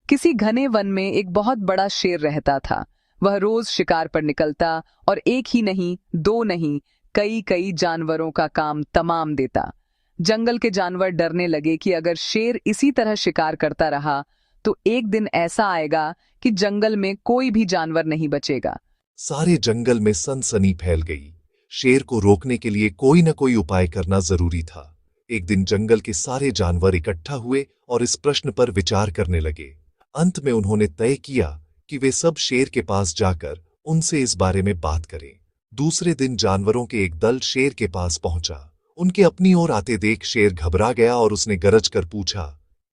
किसी घने वन में एक बहुत बड़ा शेर रहता था। वह रोज शिकार पर निकलता और एक ही नहीं, दो नहीं, कई कई जानवरों का काम तमाम देता। जंगल के जानवर डरने लगे कि अगर शेर इसी तरह शिकार करता रहा तो एक दिन ऐसा आएगा कि जंगल में कोई भी जानवर नहीं बचेगा। सारे जंगल में सनसनी फैल गई। शेर को रोकने के लिए कोई न कोई उपाय करना जरूरी था। एक दिन जंगल के सारे जानवर इकट्ठा हुए और इस प्रश्न पर विचार करने लगे। अंत में उन्होंने तय किया कि वे सब शेर के पास जाकर उनसे इस बारे में बात करें। दूसरे दिन जानवरों के एक दल शेर के पास पहुंचा। उनके अपनी ओर आते देख शेर घबरा गया और उसने गरज कर पूछा,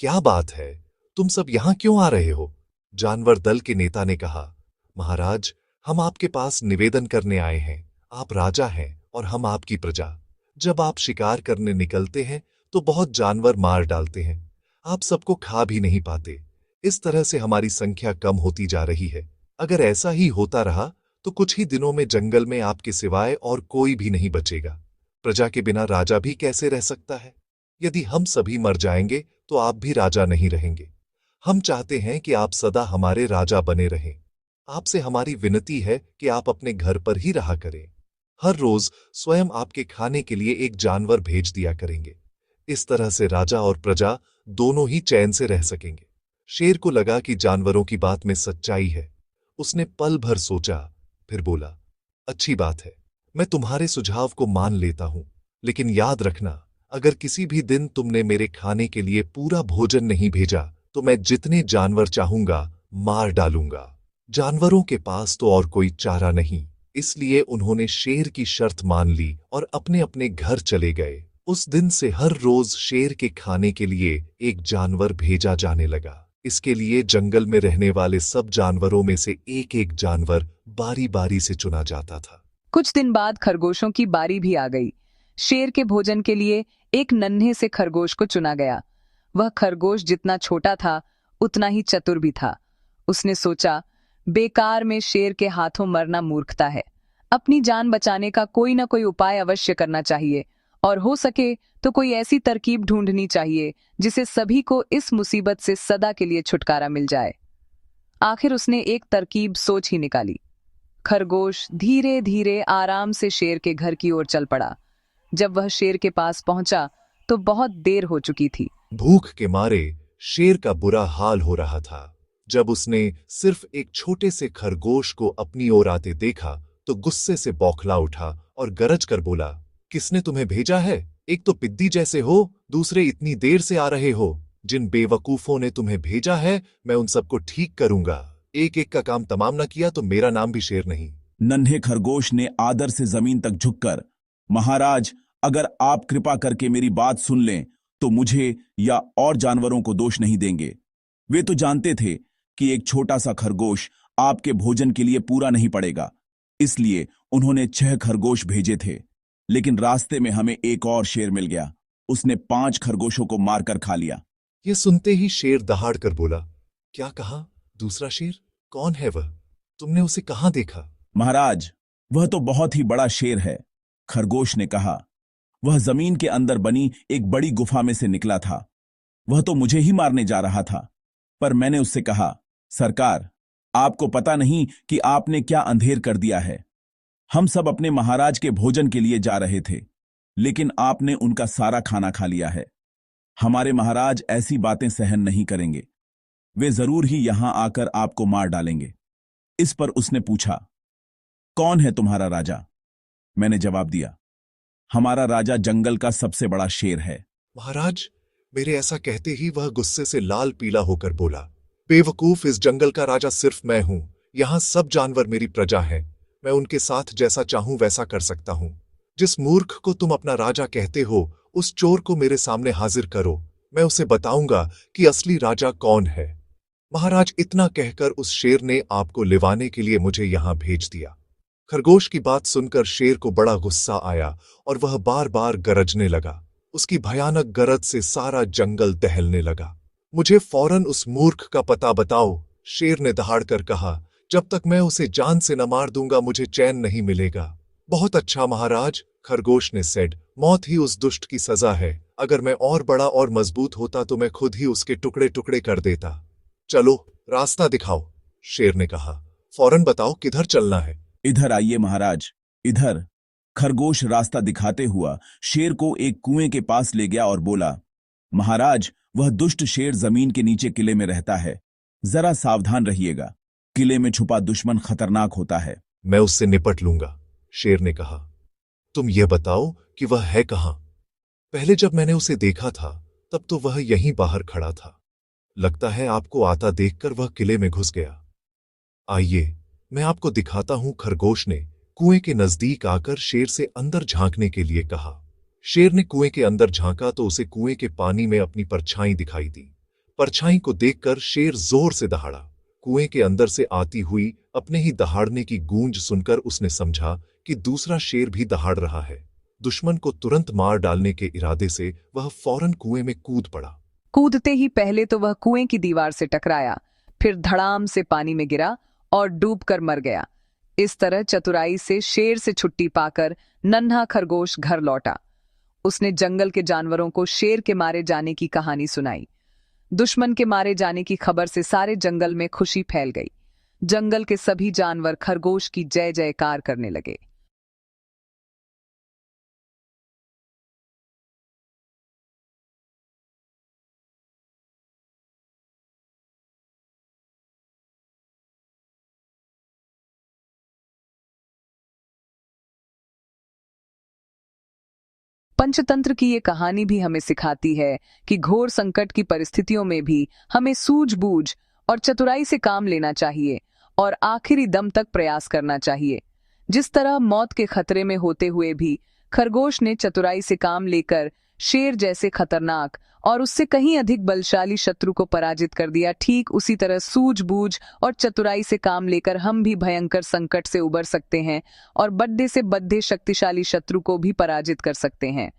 क्या बात है, तुम सब यहां क्यों आ रहे हो? जानवर दल के नेता ने कहा, महाराज, हम आपके पास निवेदन करने आए हैं। आप राजा हैं और हम आपकी प्रजा। जब आप शिकार करने निकलते हैं तो बहुत जानवर मार डालते हैं। आप सबको खा भी नहीं पाते। इस तरह से हमारी संख्या कम होती जा रही है। अगर ऐसा ही होता रहा तो कुछ ही दिनों में जंगल में आपके सिवाय और कोई भी नहीं बचेगा। प्रजा के बिना राजा भी कैसे रह सकता है? यदि हम सभी मर जाएंगे तो आप भी राजा नहीं रहेंगे। हम चाहते हैं कि आप सदा हमारे राजा बने रहें। आपसे हमारी विनती है कि आप अपने घर पर ही रहा करें। हर रोज स्वयं आपके खाने के लिए एक जानवर भेज दिया करेंगे। इस तरह से राजा और प्रजा दोनों ही चैन से रह सकेंगे। शेर को लगा कि जानवरों की बात में सच्चाई है। उसने पल भर सोचा, फिर बोला, अच्छी बात है, मैं तुम्हारे सुझाव को मान लेता हूं, लेकिन याद रखना, अगर किसी भी दिन तुमने मेरे खाने के लिए पूरा भोजन नहीं भेजा तो मैं जितने जानवर चाहूंगा मार डालूंगा। जानवरों के पास तो और कोई चारा नहीं, इसलिए उन्होंने शेर की शर्त मान ली और अपने अपने घर चले गए। उस दिन से हर रोज शेर के खाने के लिए एक जानवर भेजा जाने लगा। इसके लिए जंगल में रहने वाले सब जानवरों में से एक एक जानवर बारी बारी से चुना जाता था। कुछ दिन बाद खरगोशों की बारी भी आ गई। शेर के भोजन के लिए एक नन्हे से खरगोश को चुना गया। वह खरगोश जितना छोटा था उतना ही चतुर भी था। उसने सोचा, बेकार में शेर के हाथों मरना मूर्खता है। अपनी जान बचाने का कोई ना कोई उपाय अवश्य करना चाहिए और हो सके तो कोई ऐसी तरकीब ढूंढनी चाहिए जिसे सभी को इस मुसीबत से सदा के लिए छुटकारा मिल जाए। आखिर उसने एक तरकीब सोच ही निकाली। खरगोश धीरे धीरे आराम से शेर के घर की ओर चल पड़ा। जब वह शेर के पास पहुंचा तो बहुत देर हो चुकी थी। भूख के मारे शेर का बुरा हाल हो रहा था। जब उसने सिर्फ एक छोटे से खरगोश को अपनी ओर आते देखा तो गुस्से से बौखला उठा और गरज कर बोला, किसने तुम्हें भेजा है? एक तो पिद्दी जैसे हो, दूसरे इतनी देर से आ रहे हो। जिन बेवकूफों ने तुम्हें भेजा है मैं उन सबको ठीक करूंगा। एक एक का काम तमाम न किया तो मेरा नाम भी शेर नहीं। नन्हे खरगोश ने आदर से जमीन तक झुककर, महाराज, अगर आप कृपा करके मेरी बात सुन लें तो मुझे या और जानवरों को दोष नहीं देंगे। वे तो जानते थे कि एक छोटा सा खरगोश आपके भोजन के लिए पूरा नहीं पड़ेगा, इसलिए उन्होंने 6 खरगोश भेजे थे। लेकिन रास्ते में हमें एक और शेर मिल गया। उसने 5 खरगोशों को मारकर खा लिया। यह सुनते ही शेर दहाड़ कर बोला, क्या कहा? दूसरा शेर? कौन है वह? तुमने उसे कहां देखा? महाराज, वह तो बहुत ही बड़ा शेर है, खरगोश ने कहा। वह जमीन के अंदर बनी एक बड़ी गुफा में से निकला था। वह तो मुझे ही मारने जा रहा था, पर मैंने उससे कहा, सरकार, आपको पता नहीं कि आपने क्या अंधेर कर दिया है। हम सब अपने महाराज के भोजन के लिए जा रहे थे, लेकिन आपने उनका सारा खाना खा लिया है। हमारे महाराज ऐसी बातें सहन नहीं करेंगे। वे जरूर ही यहां आकर आपको मार डालेंगे। इस पर उसने पूछा, कौन है तुम्हारा राजा? मैंने जवाब दिया, हमारा राजा जंगल का सबसे बड़ा शेर है। महाराज, मेरे ऐसा कहते ही वह गुस्से से लाल पीला होकर बोला, बेवकूफ, इस जंगल का राजा सिर्फ मैं हूं। यहां सब जानवर मेरी प्रजा हैं। मैं उनके साथ जैसा चाहूं वैसा कर सकता हूं। जिस मूर्ख को तुम अपना राजा कहते हो, उस चोर को मेरे सामने हाजिर करो। मैं उसे बताऊंगा कि असली राजा कौन है। महाराज, इतना कहकर उस शेर ने आपको लिवाने के लिए मुझे यहां भेज दिया। खरगोश की बात सुनकर शेर को बड़ा गुस्सा आया और वह बार बार गरजने लगा। उसकी भयानक गरज से सारा जंगल दहलने लगा। मुझे फौरन उस मूर्ख का पता बताओ, शेर ने दहाड़कर कहा। जब तक मैं उसे जान से न मार दूंगा मुझे चैन नहीं मिलेगा। बहुत अच्छा महाराज, खरगोश ने सेड, मौत ही उस दुष्ट की सजा है। अगर मैं और बड़ा और मजबूत होता तो मैं खुद ही उसके टुकड़े टुकड़े कर देता। चलो रास्ता दिखाओ, शेर ने कहा। फौरन बताओ किधर चलना है। इधर आइए महाराज, इधर। खरगोश रास्ता दिखाते हुआ शेर को एक कुएं के पास ले गया और बोला, महाराज, वह दुष्ट शेर जमीन के नीचे किले में रहता है, जरा सावधान रहिएगा। किले में छुपा दुश्मन खतरनाक होता है। मैं उससे निपट लूंगा, शेर ने कहा। तुम यह बताओ कि वह है कहां? पहले जब मैंने उसे देखा था तब तो वह यहीं बाहर खड़ा था। लगता है आपको आता देखकर वह किले में घुस गया। आइए मैं आपको दिखाता हूं, खरगोश ने कुएं के नजदीक आकर शेर से अंदर झांकने के लिए कहा। शेर ने कुएं के अंदर झांका तो उसे कुएं के पानी में अपनी परछाई दिखाई दी। परछाई को देखकर शेर जोर से दहाड़ा। कुएं के अंदर से आती हुई अपने ही दहाड़ने की गूंज सुनकर उसने समझा कि दूसरा शेर भी दहाड़ रहा है। दुश्मन को तुरंत मार डालने के इरादे से वह फौरन कुएं में कूद पड़ा। कूदते ही पहले तो वह कुएं की दीवार से टकराया, फिर धड़ाम से पानी में गिरा और डूबकर मर गया। इस तरह चतुराई से शेर से छुट्टी पाकर नन्हा खरगोश घर लौटा। उसने जंगल के जानवरों को शेर के मारे जाने की कहानी सुनाई। दुश्मन के मारे जाने की खबर से सारे जंगल में खुशी फैल गई। जंगल के सभी जानवर खरगोश की जय जयकार करने लगे। पंचतंत्र की ये कहानी भी हमें सिखाती है कि घोर संकट की परिस्थितियों में भी हमें सूझबूझ और चतुराई से काम लेना चाहिए और आखिरी दम तक प्रयास करना चाहिए। जिस तरह मौत के खतरे में होते हुए भी खरगोश ने चतुराई से काम लेकर शेर जैसे खतरनाक और उससे कहीं अधिक बलशाली शत्रु को पराजित कर दिया, ठीक उसी तरह सूझबूझ और चतुराई से काम लेकर हम भी भयंकर संकट से उबर सकते हैं और बड्डे से बड्डे शक्तिशाली शत्रु को भी पराजित कर सकते हैं।